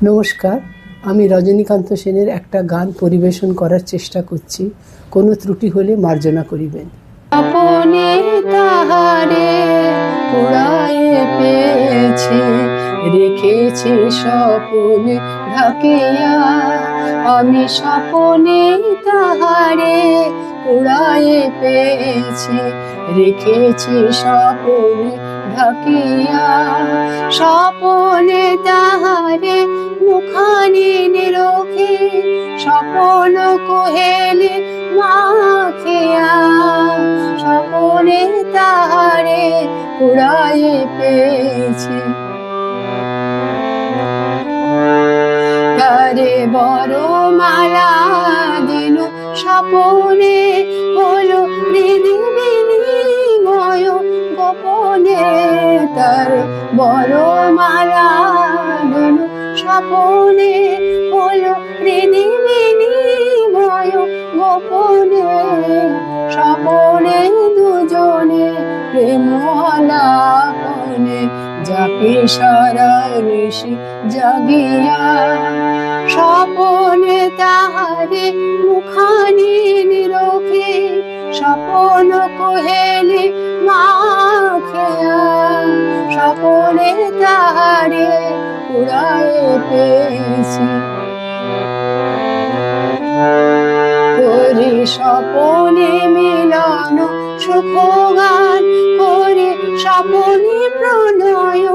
নমস্কার, আমি রজনীকান্ত সেনের একটা গান পরিবেশন করার চেষ্টা করছি। কোনো ত্রুটি হলে মার্জনা করিবেন। আপনে তাহারে কুড়ায়ে পেয়েছি, রেখেছি স্বপনে ঢাকিয়া। আমি স্বপনে তাহারে কুড়ায়ে পেয়েছি, রেখেছি স্বপনে ঢাকিয়া। স্বপনে তাহারে মুখানি নিরখে, স্বপন কোহেলে মাখিয়া। স্বপনে তাহারে কুড়ায়ে পেয়েছি, তারে বড় মালা দিল স্বপনে, হলো হৃদি বিনিময় গোপনে। তার বড় মালা দিল স্বপনে, হলো হৃদি বিনিময় গোপনে। স্বপনে দুজনে প্রেম আলাপনে, যাকে সারা নিশি জাগিয়া। স্বপনে তাহারে মুখানি নিরখে, স্বপন কোহেলে মাখিয়া। স্বপনে তাহারে কুড়ায়ে পেয়েছি, করে স্বপনে মিলন সুখ গান, করে স্বপনে প্রণয়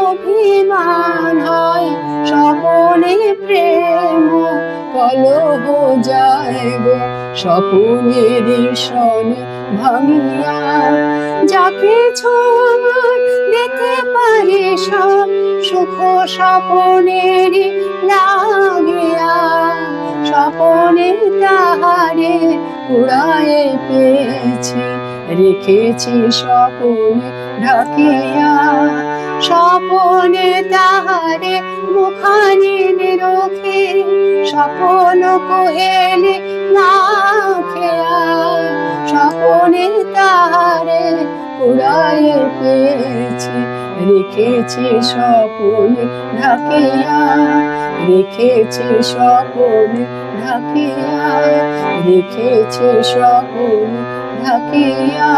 অভিমান হয়। স্বপনে প্রেম কলহ যায় গো, স্বপনের সনে ভাঙিয়া। যাকে ছোঁয়ার দিতে পারে সব সুখ স্বপনের লাগিয়া। স্বপনে তাহারে কুড়ায়ে পেয়েছি, রেখেছি স্বপনে ঢাকিয়া। স্বপনে তাহারে মুখানি নিরখে, স্বপন কোহেলে মাখিয়া। স্বপনে তাহারে কুড়ায়ে পেয়েছি, রেখেছি স্বপনে ঢাকিয়া। রেখেছি স্বপনে ঢাকিয়া, রেখেছি স্বপনে ঢাকিয়া।